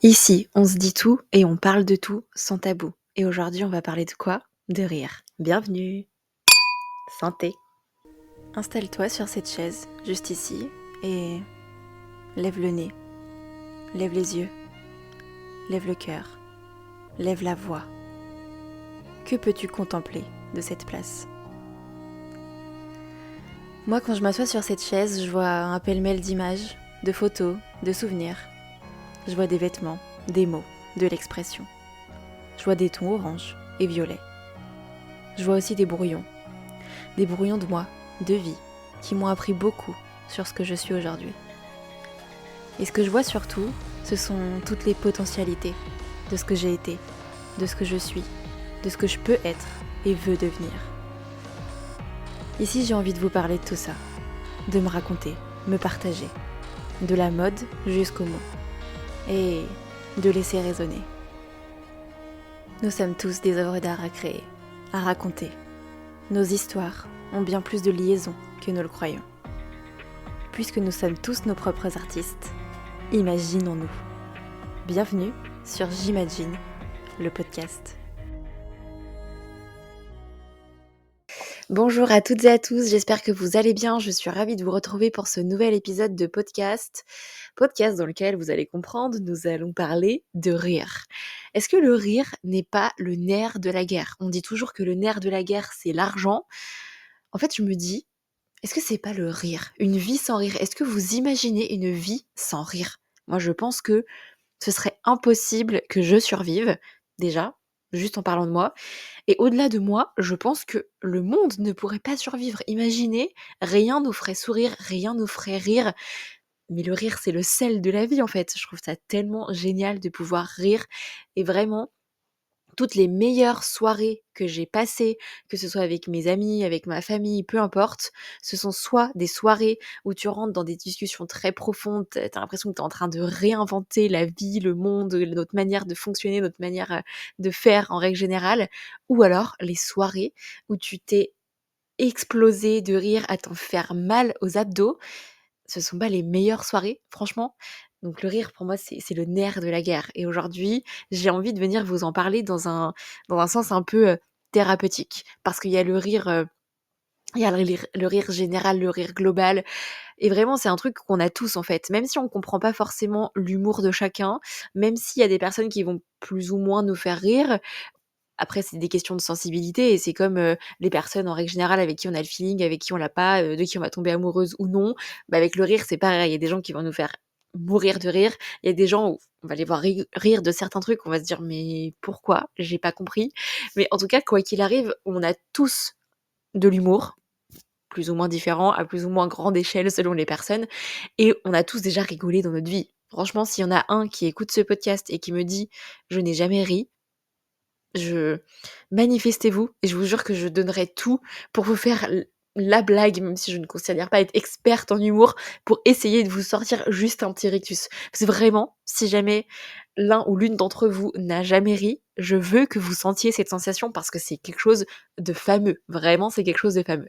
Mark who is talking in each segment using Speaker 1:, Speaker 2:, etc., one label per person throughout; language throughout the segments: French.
Speaker 1: Ici, on se dit tout et on parle de tout sans tabou. Et aujourd'hui, on va parler de quoi? De rire. Bienvenue. Santé. Installe-toi sur cette chaise, juste ici, et lève le nez, lève les yeux, lève le cœur, lève la voix. Que peux-tu contempler de cette place? Moi, quand je m'assois sur cette chaise, je vois un pêle-mêle d'images, de photos, de souvenirs. Je vois des vêtements, des mots, de l'expression. Je vois des tons orange et violets. Je vois aussi des brouillons de moi, de vie, qui m'ont appris beaucoup sur ce que je suis aujourd'hui. Et ce que je vois surtout, ce sont toutes les potentialités de ce que j'ai été, de ce que je suis, de ce que je peux être et veux devenir. Ici, j'ai envie de vous parler de tout ça, de me raconter, me partager, de la mode jusqu'aux mots, et de laisser résonner. Nous sommes tous des œuvres d'art à créer, à raconter. Nos histoires ont bien plus de liaisons que nous le croyons. Puisque nous sommes tous nos propres artistes, imaginons-nous. Bienvenue sur J'imagine, le podcast. Bonjour à toutes et à tous, j'espère que vous allez bien. Je suis ravie de vous retrouver pour ce nouvel épisode de podcast dans lequel vous allez comprendre, nous allons parler de rire. Est-ce que le rire n'est pas le nerf de la guerre? On dit toujours que le nerf de la guerre, c'est l'argent. En fait, je me dis, est-ce que c'est pas le rire? Une vie sans rire? Est-ce que vous imaginez une vie sans rire? Moi, je pense que ce serait impossible que je survive, déjà, juste en parlant de moi. Et au-delà de moi, je pense que le monde ne pourrait pas survivre. Imaginez, rien nous ferait sourire, rien nous ferait rire. Mais le rire, c'est le sel de la vie, en fait. Je trouve ça tellement génial de pouvoir rire. Et vraiment, toutes les meilleures soirées que j'ai passées, que ce soit avec mes amis, avec ma famille, peu importe, ce sont soit des soirées où tu rentres dans des discussions très profondes, tu as l'impression que tu es en train de réinventer la vie, le monde, notre manière de fonctionner, notre manière de faire en règle générale, ou alors les soirées où tu t'es explosé de rire à t'en faire mal aux abdos. Ce sont pas les meilleures soirées, franchement. Donc le rire, pour moi, c'est le nerf de la guerre. Et aujourd'hui, j'ai envie de venir vous en parler dans un sens un peu thérapeutique. Parce qu'il y a le rire, il y a le rire général, le rire global. Et vraiment, c'est un truc qu'on a tous, en fait. Même si on comprend pas forcément l'humour de chacun, même s'il y a des personnes qui vont plus ou moins nous faire rire, après, c'est des questions de sensibilité et c'est comme, les personnes en règle générale avec qui on a le feeling, avec qui on l'a pas, de qui on va tomber amoureuse ou non. Bah, avec le rire, c'est pareil. Il y a des gens qui vont nous faire mourir de rire. Il y a des gens où on va les voir rire de certains trucs, on va se dire: «Mais pourquoi? J'ai pas compris». Mais en tout cas, quoi qu'il arrive, on a tous de l'humour, plus ou moins différent, à plus ou moins grande échelle selon les personnes et on a tous déjà rigolé dans notre vie. Franchement, s'il y en a un qui écoute ce podcast et qui me dit: «Je n'ai jamais ri», je manifestez-vous et je vous jure que je donnerai tout pour vous faire la blague, même si je ne considère pas être experte en humour, pour essayer de vous sortir juste un petit rictus. Parce que vraiment, si jamais l'un ou l'une d'entre vous n'a jamais ri, je veux que vous sentiez cette sensation parce que c'est quelque chose de fameux. Vraiment, c'est quelque chose de fameux.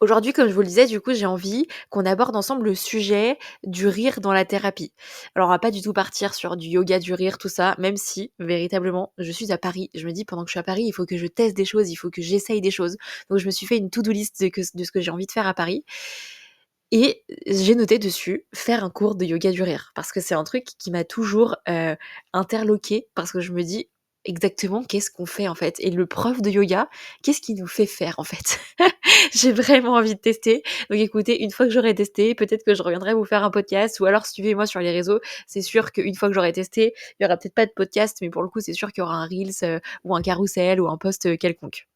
Speaker 1: Aujourd'hui, comme je vous le disais, du coup, j'ai envie qu'on aborde ensemble le sujet du rire dans la thérapie. Alors, on va pas du tout partir sur du yoga du rire, tout ça, même si, véritablement, je suis à Paris. Je me dis, pendant que je suis à Paris, il faut que je teste des choses, il faut que j'essaye des choses. Donc, je me suis fait une to-do list de ce que j'ai envie de faire à Paris. Et j'ai noté dessus faire un cours de yoga du rire parce que c'est un truc qui m'a toujours interloquée parce que je me dis exactement qu'est-ce qu'on fait en fait et le prof de yoga, qu'est-ce qu'il nous fait faire en fait? J'ai vraiment envie de tester. Donc écoutez, une fois que j'aurai testé, peut-être que je reviendrai vous faire un podcast ou alors suivez-moi sur les réseaux. C'est sûr qu'une fois que j'aurai testé, il y aura peut-être pas de podcast, mais pour le coup, c'est sûr qu'il y aura un reels ou un carrousel ou un post quelconque.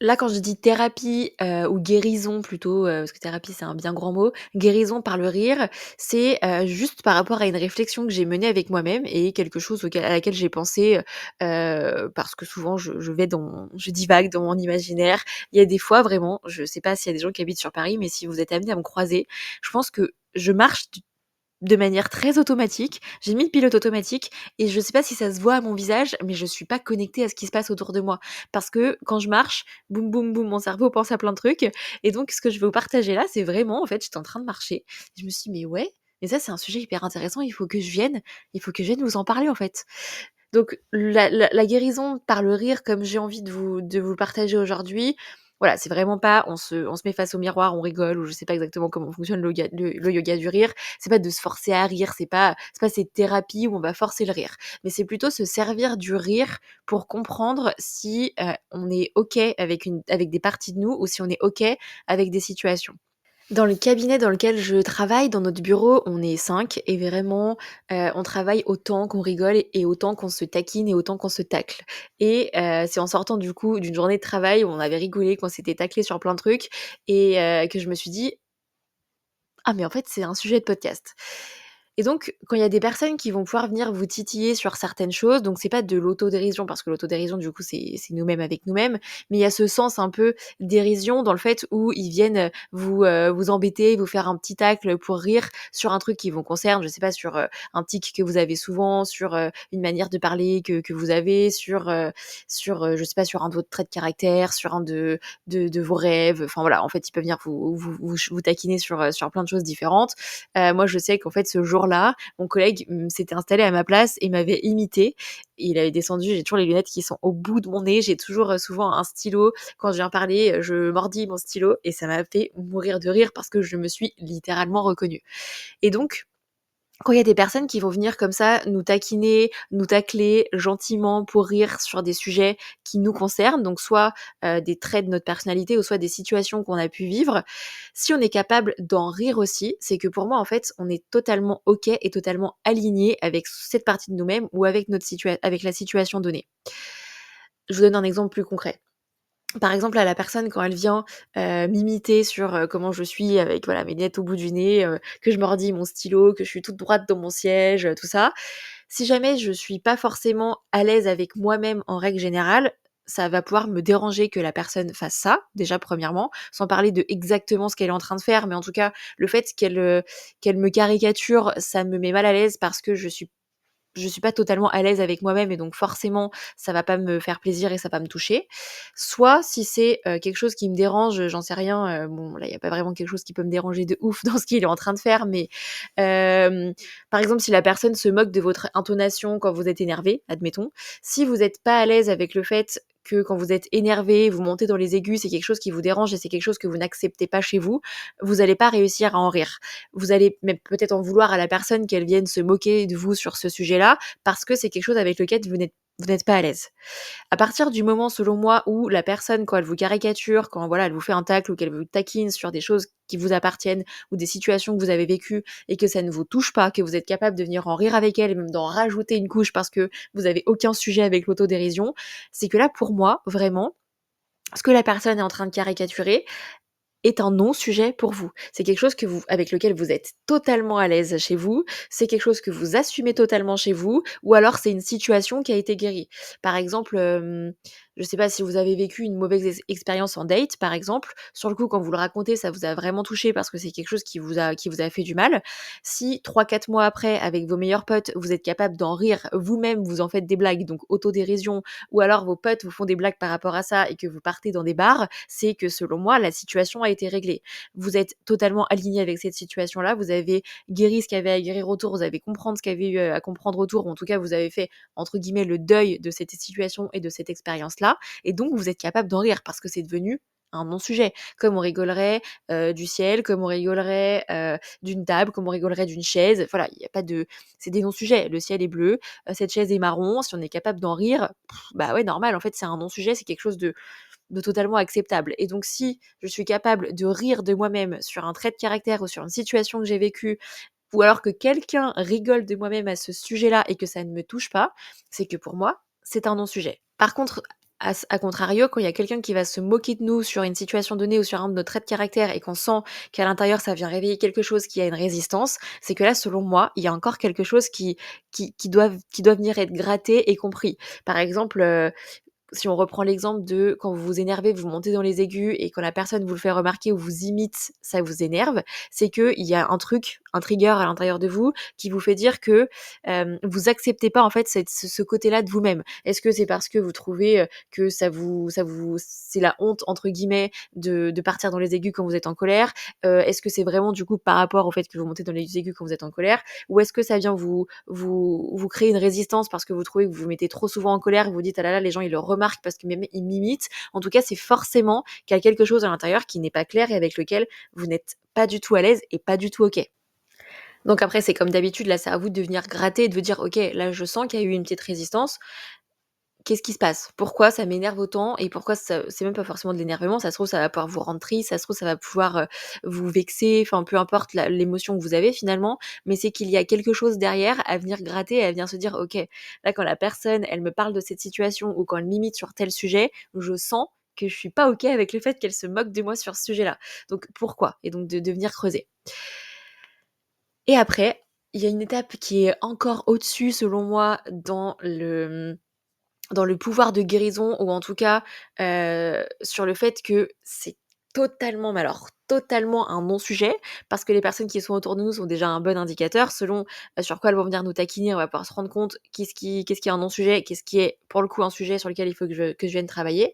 Speaker 1: Là, quand je dis thérapie, ou guérison plutôt, parce que thérapie, c'est un bien grand mot, guérison par le rire, c'est, juste par rapport à une réflexion que j'ai menée avec moi-même et quelque chose à laquelle j'ai pensé, parce que souvent je divague dans mon imaginaire. Il y a des fois vraiment, je sais pas s'il y a des gens qui habitent sur Paris, mais si vous êtes amenés à me croiser, je pense que je marche de manière très automatique. J'ai mis le pilote automatique et je sais pas si ça se voit à mon visage, mais je suis pas connectée à ce qui se passe autour de moi. Parce que quand je marche, boum, boum, boum, mon cerveau pense à plein de trucs. Et donc, ce que je vais vous partager là, c'est vraiment, en fait, j'étais en train de marcher. Je me suis dit, mais ouais. Et ça, c'est un sujet hyper intéressant, il faut que je vienne vous en parler, en fait. Donc la guérison par le rire, comme j'ai envie de vous le partager aujourd'hui, voilà, c'est vraiment pas on se met face au miroir, on rigole ou je sais pas exactement comment fonctionne le yoga du rire. C'est pas de se forcer à rire, c'est pas cette thérapie où on va forcer le rire. Mais c'est plutôt se servir du rire pour comprendre si, on est OK avec des parties de nous ou si on est OK avec des situations. Dans le cabinet dans lequel je travaille, dans notre bureau, on est 5 et vraiment, on travaille autant qu'on rigole et autant qu'on se taquine et autant qu'on se tacle et c'est en sortant du coup d'une journée de travail où on avait rigolé, qu'on s'était taclé sur plein de trucs et que je me suis dit: «Ah mais en fait, c'est un sujet de podcast». Et donc, quand il y a des personnes qui vont pouvoir venir vous titiller sur certaines choses, donc c'est pas de l'autodérision parce que l'autodérision du coup c'est nous-mêmes avec nous-mêmes, mais il y a ce sens un peu dérision dans le fait où ils viennent, vous embêter, vous faire un petit tacle pour rire sur un truc qui vous concerne, je sais pas sur, un tic que vous avez souvent, sur, une manière de parler que vous avez, sur, je sais pas, sur un de votre trait de caractère, sur un de vos rêves, enfin voilà, en fait, ils peuvent venir vous taquiner sur plein de choses différentes. Moi, je sais qu'en fait, ce jour-là, mon collègue, s'était installé à ma place et m'avait imité. Il avait descendu, j'ai toujours les lunettes qui sont au bout de mon nez, j'ai toujours, souvent un stylo. Quand je viens parler, je mordis mon stylo et ça m'a fait mourir de rire parce que je me suis littéralement reconnue. Et donc, quand il y a des personnes qui vont venir comme ça nous taquiner, nous tacler gentiment pour rire sur des sujets qui nous concernent, donc soit, des traits de notre personnalité ou soit des situations qu'on a pu vivre. Si on est capable d'en rire aussi, c'est que pour moi, en fait, on est totalement OK et totalement aligné avec cette partie de nous-mêmes ou avec la situation donnée. Je vous donne un exemple plus concret. Par exemple, à la personne quand elle vient, m'imiter sur, comment je suis avec voilà mes lunettes au bout du nez, que je mordis mon stylo, que je suis toute droite dans mon siège, tout ça. Si jamais je suis pas forcément à l'aise avec moi-même en règle générale, ça va pouvoir me déranger que la personne fasse ça, déjà premièrement, sans parler de exactement ce qu'elle est en train de faire, mais en tout cas, le fait qu'elle me caricature, ça me met mal à l'aise parce que je suis pas totalement à l'aise avec moi-même et donc forcément, ça va pas me faire plaisir et ça va me toucher. Soit si c'est, quelque chose qui me dérange, j'en sais rien, bon là, il y a pas vraiment quelque chose qui peut me déranger de ouf dans ce qu'il est en train de faire, mais, hem, par exemple, si la personne se moque de votre intonation quand vous êtes énervé, admettons, si vous êtes pas à l'aise avec le fait que quand vous êtes énervé, vous montez dans les aigus, c'est quelque chose qui vous dérange et c'est quelque chose que vous n'acceptez pas chez vous, vous allez pas réussir à en rire. Vous allez même peut-être en vouloir à la personne qu'elle vienne se moquer de vous sur ce sujet-là, parce que c'est quelque chose avec lequel vous n'êtes pas à l'aise. À partir du moment, selon moi, où la personne, quand elle vous caricature, quand voilà, elle vous fait un tacle ou qu'elle vous taquine sur des choses qui vous appartiennent ou des situations que vous avez vécues et que ça ne vous touche pas, que vous êtes capable de venir en rire avec elle et même d'en rajouter une couche parce que vous avez aucun sujet avec l'autodérision, c'est que là, pour moi, vraiment, ce que la personne est en train de caricaturer, est un non-sujet pour vous. C'est quelque chose avec lequel vous êtes totalement à l'aise chez vous, c'est quelque chose que vous assumez totalement chez vous, ou alors c'est une situation qui a été guérie. Par exemple, je sais pas si vous avez vécu une mauvaise expérience en date, par exemple, sur le coup, quand vous le racontez, ça vous a vraiment touché parce que c'est quelque chose qui vous a fait du mal. Si 3-4 mois après, avec vos meilleurs potes, vous êtes capable d'en rire vous-même, vous en faites des blagues, donc autodérision, ou alors vos potes vous font des blagues par rapport à ça et que vous partez dans des bars, c'est que selon moi, la situation a été réglée. Vous êtes totalement aligné avec cette situation-là, vous avez guéri ce qu'il y avait à guérir autour, vous avez compris ce qu'il y avait eu à comprendre autour, ou en tout cas, vous avez fait, entre guillemets, «le deuil» de cette situation et de cette expérience-là, et donc vous êtes capable d'en rire parce que c'est devenu un non-sujet. Comme on rigolerait, du ciel, comme on rigolerait, d'une table, comme on rigolerait d'une chaise. Voilà, il y a pas de c'est des non-sujets. Le ciel est bleu, cette chaise est marron, si on est capable d'en rire, bah, ouais, normal, en fait, c'est un non-sujet, c'est quelque chose de totalement acceptable. Et donc si je suis capable de rire de moi-même sur un trait de caractère ou sur une situation que j'ai vécue, ou alors que quelqu'un rigole de moi-même à ce sujet-là et que ça ne me touche pas, c'est que pour moi, c'est un non-sujet. Par contre, à contrario, quand il y a quelqu'un qui va se moquer de nous sur une situation donnée ou sur un de nos traits de caractère et qu'on sent qu'à l'intérieur ça vient réveiller quelque chose qui a une résistance, c'est que là, selon moi, il y a encore quelque chose qui doit venir être gratté et compris. Par exemple, si on reprend l'exemple de quand vous vous énervez, vous montez dans les aigus et quand la personne vous le fait remarquer ou vous imite, ça vous énerve, c'est qu'il y a un truc un trigger à l'intérieur de vous qui vous fait dire que, vous acceptez pas en fait ce côté-là de vous-même? Est-ce que c'est parce que vous trouvez, que ça vous c'est la «honte» entre guillemets de partir dans les aigus quand vous êtes en colère? Est-ce que c'est vraiment du coup par rapport au fait que vous montez dans les aigus quand vous êtes en colère? Ou est-ce que ça vient vous créer une résistance parce que vous trouvez que vous vous mettez trop souvent en colère et vous vous dites: «Ah là là, les gens ils le remarquent parce qu'ils ils m'imitent». En tout cas, c'est forcément qu'il y a quelque chose à l'intérieur qui n'est pas clair et avec lequel vous n'êtes pas du tout à l'aise et pas du tout OK. Donc après, c'est comme d'habitude, là, c'est à vous de venir gratter et de vous dire: «OK, là, je sens qu'il y a eu une petite résistance. Qu'est-ce qui se passe? Pourquoi ça m'énerve autant et pourquoi ça c'est même pas forcément de l'énervement, ça se trouve, ça va pouvoir vous rendre triste, ça se trouve, ça va pouvoir, vous vexer, enfin, peu importe l'émotion que vous avez finalement, mais c'est qu'il y a quelque chose derrière à venir gratter et à venir se dire: «OK, là, quand la personne, elle me parle de cette situation ou quand elle m'imite sur tel sujet, je sens que je suis pas OK avec le fait qu'elle se moque de moi sur ce sujet-là. Donc pourquoi?» Et donc de venir creuser. Et après, il y a une étape qui est encore au-dessus selon moi dans le pouvoir de guérison ou en tout cas, sur le fait que c'est totalement, mais alors totalement un non-sujet parce que les personnes qui sont autour de nous sont déjà un bon indicateur. Selon, sur quoi elles vont venir nous taquiner, on va pouvoir se rendre compte qu'est-ce qui est un non-sujet et qu'est-ce qui est pour le coup un sujet sur lequel il faut que je vienne travailler.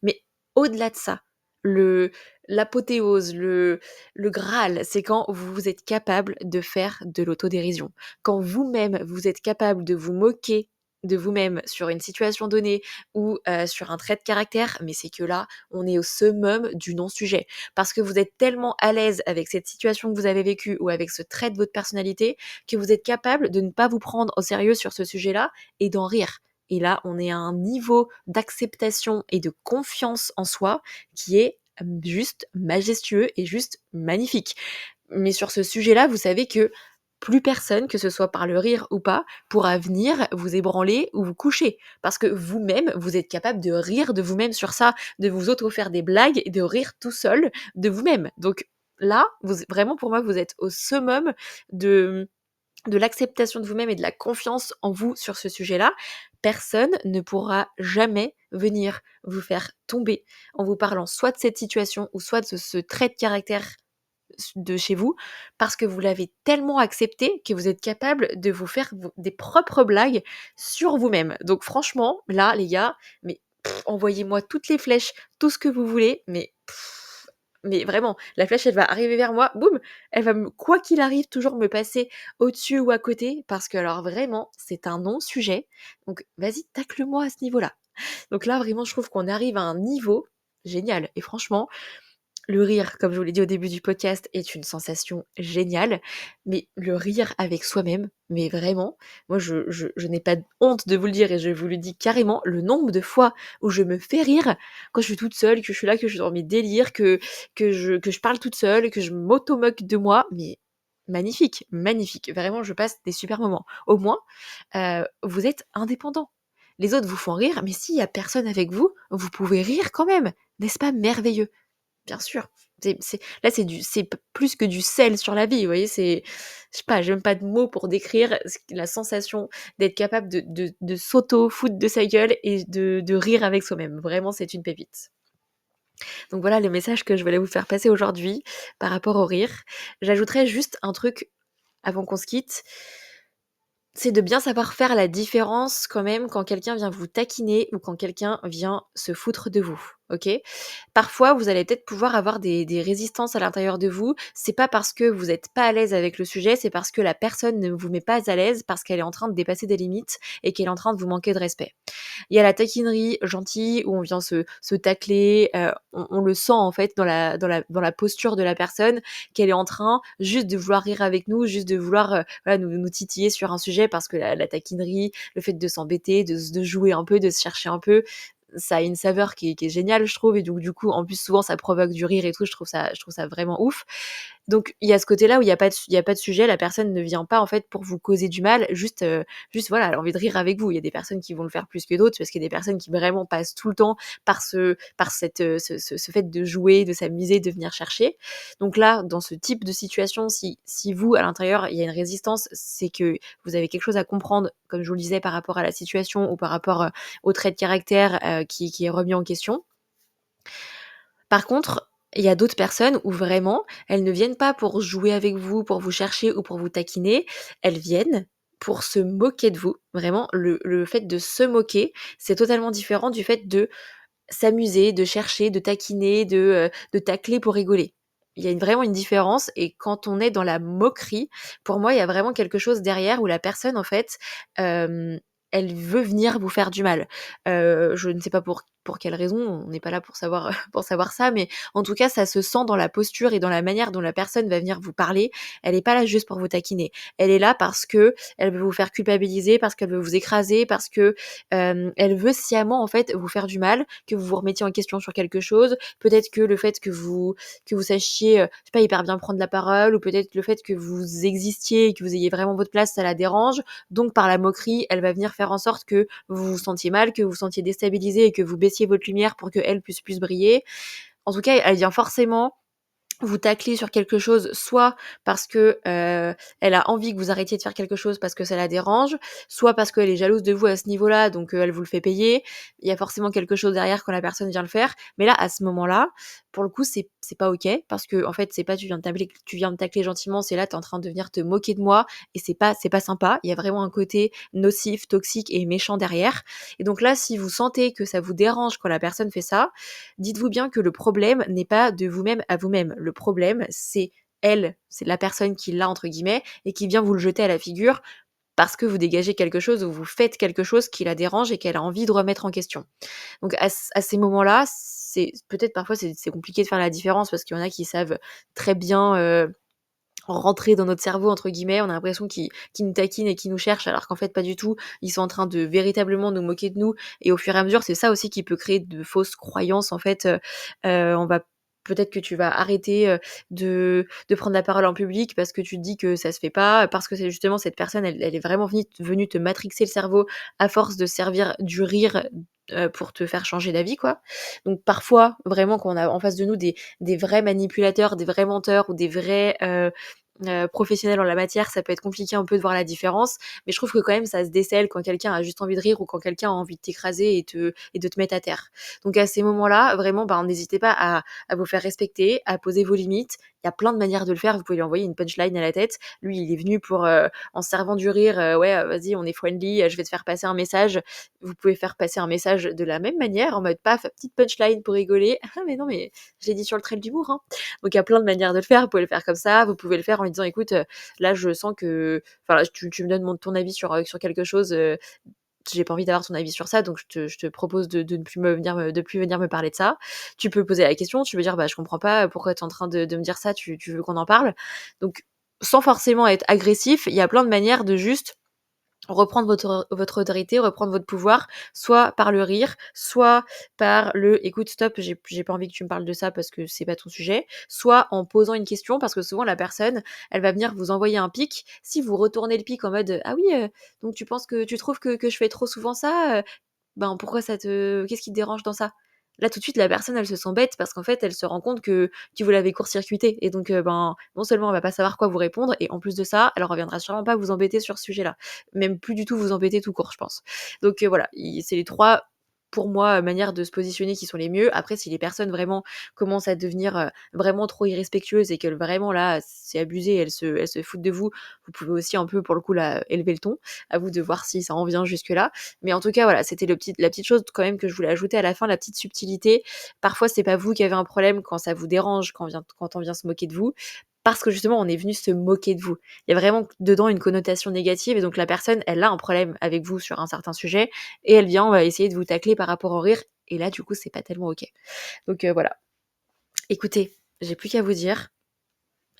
Speaker 1: Mais au-delà de ça, le l'apothéose, le graal, c'est quand vous êtes capable de faire de l'autodérision. Quand vous-même, vous êtes capable de vous moquer de vous-même sur une situation donnée ou sur un trait de caractère, mais c'est que là, on est au summum du non-sujet. Parce que vous êtes tellement à l'aise avec cette situation que vous avez vécue ou avec ce trait de votre personnalité que vous êtes capable de ne pas vous prendre au sérieux sur ce sujet-là et d'en rire. Et là, on est à un niveau d'acceptation et de confiance en soi qui est juste majestueux et juste magnifique. Mais sur ce sujet-là, vous savez que plus personne, que ce soit par le rire ou pas, pourra venir vous ébranler ou vous coucher. Parce que vous-même, vous êtes capable de rire de vous-même sur ça, de vous auto-faire des blagues et de rire tout seul de vous-même. Donc là, vraiment pour moi, vous êtes au summum de, de l'acceptation de vous-même et de la confiance en vous sur ce sujet-là. Personne ne pourra jamais venir vous faire tomber en vous parlant soit de cette situation ou soit de ce trait de caractère de chez vous, parce que vous l'avez tellement accepté que vous êtes capable de vous faire des propres blagues sur vous-même. Donc franchement, là, les gars, mais envoyez-moi toutes les flèches, tout ce que vous voulez, mais vraiment, la flèche, elle va arriver vers moi, boum, elle va quoi qu'il arrive, toujours me passer au-dessus ou à côté, parce que alors vraiment, c'est un non-sujet. Donc vas-y, tacle-moi à ce niveau-là. Donc là, vraiment, je trouve qu'on arrive à un niveau génial. Et franchement, le rire, comme je vous l'ai dit au début du podcast, est une sensation géniale, mais le rire avec soi-même, mais vraiment, moi je n'ai pas honte de vous le dire et je vous le dis carrément, le nombre de fois où je me fais rire quand je suis toute seule, que je suis là, que je suis dans mes délires, que je parle toute seule, que je m'auto-moque de moi, mais magnifique, magnifique. Vraiment, je passe des super moments. Au moins, vous êtes indépendant. Les autres vous font rire, mais s'il y a personne avec vous, vous pouvez rire quand même. N'est-ce pas merveilleux? Bien sûr. Là, c'est plus que du sel sur la vie, vous voyez? Je sais pas, j'ai même pas de mots pour décrire la sensation d'être capable de s'auto-foutre de sa gueule et de rire avec soi-même. Vraiment, c'est une pépite. Donc voilà le message que je voulais vous faire passer aujourd'hui par rapport au rire. J'ajouterais juste un truc avant qu'on se quitte. C'est de bien savoir faire la différence quand même quand quelqu'un vient vous taquiner ou quand quelqu'un vient se foutre de vous, OK? Parfois, vous allez peut-être pouvoir avoir des résistances à l'intérieur de vous. C'est pas parce que vous êtes pas à l'aise avec le sujet, c'est parce que la personne ne vous met pas à l'aise, parce qu'elle est en train de dépasser des limites et qu'elle est en train de vous manquer de respect. Il y a la taquinerie gentille où on vient se tacler, on le sent en fait dans la posture de la personne qu'elle est en train juste de vouloir rire avec nous, juste de vouloir, voilà, nous titiller sur un sujet parce que la taquinerie, le fait de s'embêter, de jouer un peu, de se chercher un peu, ça a une saveur qui est géniale je trouve et donc du coup, en plus souvent ça provoque du rire et tout, je trouve ça vraiment ouf. Donc il y a ce côté-là où il y a pas de sujet, la personne ne vient pas en fait pour vous causer du mal, juste voilà, elle a envie de rire avec vous. Il y a des personnes qui vont le faire plus que d'autres parce qu'il y a des personnes qui vraiment passent tout le temps par ce fait de jouer, de s'amuser, de venir chercher. Donc là, dans ce type de situation, si vous, à l'intérieur, il y a une résistance, c'est que vous avez quelque chose à comprendre, comme je vous le disais, par rapport à la situation ou par rapport, au trait de caractère, qui est remis en question. Par contre, Il y a d'autres personnes où vraiment, elles ne viennent pas pour jouer avec vous, pour vous chercher ou pour vous taquiner. Elles viennent pour se moquer de vous. Vraiment, le fait de se moquer, c'est totalement différent du fait de s'amuser, de chercher, de taquiner, de tacler pour rigoler. Il y a vraiment une différence et quand on est dans la moquerie, pour moi, il y a vraiment quelque chose derrière où la personne, en fait, elle veut venir vous faire du mal. Je ne sais pas pour quelle raison, on n'est pas là pour savoir, pour savoir ça, mais en tout cas, ça se sent dans la posture et dans la manière dont la personne va venir vous parler. Elle n'est pas là juste pour vous taquiner. Elle est là parce que elle veut vous faire culpabiliser, parce qu'elle veut vous écraser, parce que elle veut sciemment en fait vous faire du mal, que vous vous remettiez en question sur quelque chose. Peut-être que le fait que vous sachiez, je sais pas, hyper bien prendre la parole ou peut-être le fait que vous existiez et que vous ayez vraiment votre place, ça la dérange. Donc par la moquerie, elle va venir faire en sorte que vous vous sentiez mal, que vous vous sentiez déstabilisé et que vous baissiez votre lumière pour qu'elle puisse plus briller. En tout cas, elle vient forcément vous tacler sur quelque chose, soit parce que, elle a envie que vous arrêtiez de faire quelque chose parce que ça la dérange, soit parce qu'elle est jalouse de vous à ce niveau-là, donc elle vous le fait payer. Il y a forcément quelque chose derrière quand la personne vient le faire. Mais là, à ce moment-là, pour le coup, c'est pas OK parce qu'en fait, c'est pas tu viens me tacler gentiment, c'est là, tu es en train de venir te moquer de moi et c'est pas sympa. Il y a vraiment un côté nocif, toxique et méchant derrière. Et donc là, si vous sentez que ça vous dérange quand la personne fait ça, dites-vous bien que le problème n'est pas de vous-même à vous-même. Le problème, c'est elle, c'est la personne qui l'a entre guillemets et qui vient vous le jeter à la figure parce que vous dégagez quelque chose ou vous faites quelque chose qui la dérange et qu'elle a envie de remettre en question. Donc à ces moments-là, c'est peut-être parfois c'est compliqué de faire la différence parce qu'il y en a qui savent très bien, rentrer dans notre cerveau entre guillemets, on a l'impression qu'ils nous taquinent et qu'ils nous cherchent alors qu'en fait pas du tout. Ils sont en train de véritablement nous moquer de nous et au fur et à mesure, c'est ça aussi qui peut créer de fausses croyances en fait, on va peut-être que tu vas arrêter, de prendre la parole en public parce que tu te dis que ça se fait pas, parce que c'est justement cette personne, elle est vraiment venue te matrixer le cerveau à force de servir du rire, pour te faire changer d'avis quoi. Donc parfois, vraiment quand on a en face de nous des vrais manipulateurs, des vrais menteurs ou des vrais, professionnels en la matière, ça peut être compliqué un peu de voir la différence, mais je trouve que quand même ça se décèle quand quelqu'un a juste envie de rire ou quand quelqu'un a envie de t'écraser et de te mettre à terre. Donc à ces moments-là, vraiment, ben, n'hésitez pas à vous faire respecter, à poser vos limites. Il y a plein de manières de le faire. Vous pouvez lui envoyer une punchline à la tête. Lui, il est venu pour, en se servant du rire, «Ouais, vas-y, on est friendly, je vais te faire passer un message». Vous pouvez faire passer un message de la même manière, en mode paf, petite punchline pour rigoler. «Ah mais non, mais je l'ai dit sur le trait de l'humour, hein». Donc il y a plein de manières de le faire. Vous pouvez le faire comme ça, vous pouvez le faire en lui disant: «Écoute, là je sens que enfin là tu me donnes ton avis sur quelque chose, j'ai pas envie d'avoir ton avis sur ça, donc je te propose de ne plus de plus venir me parler de ça». Tu peux poser la question, tu peux dire: «Bah, je comprends pas, pourquoi tu es en train de me dire ça, tu veux qu'on en parle?» Donc sans forcément être agressif, il y a plein de manières de juste reprendre votre autorité, reprendre votre pouvoir, soit par le rire, soit par le: «Écoute stop, j'ai pas envie que tu me parles de ça parce que c'est pas ton sujet», soit en posant une question parce que souvent la personne, elle va venir vous envoyer un pic. Si vous retournez le pic en mode: «Ah oui, donc tu trouves que je fais trop souvent ça, ben, pourquoi ça te qu'est-ce qui te dérange dans ça?» Là, tout de suite, la personne, elle se sent bête parce qu'en fait, elle se rend compte que vous l'avez court-circuité et donc ben, non seulement elle va pas savoir quoi vous répondre et en plus de ça, elle reviendra sûrement pas vous embêter sur ce sujet-là. Même plus du tout vous embêter tout court, je pense. Donc voilà, i c'est les 3 pour moi, manières de se positionner qui sont les mieux. Après, si les personnes vraiment commencent à devenir, vraiment trop irrespectueuses et que vraiment là, c'est abusé, elles se foutent de vous, vous pouvez aussi un peu pour le coup là, élever le ton. À vous de voir si ça en vient jusque-là. Mais en tout cas, voilà, c'était la petite chose quand même que je voulais ajouter à la fin, la petite subtilité. Parfois, c'est pas vous qui avez un problème quand ça vous dérange, quand on vient se moquer de vous, parce que justement, on est venu se moquer de vous. Il y a vraiment dedans une connotation négative et donc la personne, elle a un problème avec vous sur un certain sujet et elle vient, on va essayer de vous tacler par rapport au rire et là, du coup, c'est pas tellement OK. Donc voilà. Écoutez, j'ai plus qu'à vous dire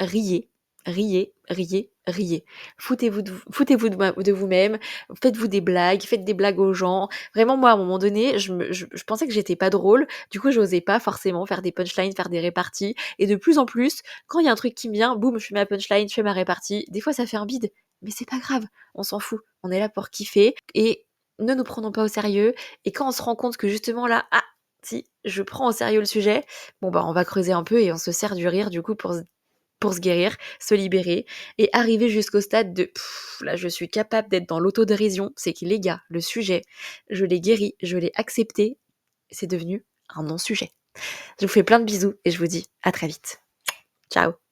Speaker 1: riez, riez, riez, riez. Foutez-vous de vous-même, faites-vous des blagues, faites des blagues aux gens. Vraiment, moi, à un moment donné, je pensais que j'étais pas drôle, du coup, j'osais pas forcément faire des punchlines, faire des réparties et de plus en plus, quand il y a un truc qui me vient, boum, je fais ma punchline, je fais ma répartie. Des fois, ça fait un bide, mais c'est pas grave, on s'en fout. On est là pour kiffer et ne nous prenons pas au sérieux et quand on se rend compte que justement là, ah, si, je prends au sérieux le sujet, bon, bah, on va creuser un peu et on se sert du rire, du coup, pour se guérir, se libérer et arriver jusqu'au stade de là je suis capable d'être dans l'autodérision, c'est que les gars, le sujet, je l'ai guéri, je l'ai accepté, c'est devenu un non-sujet. Je vous fais plein de bisous et je vous dis à très vite. Ciao.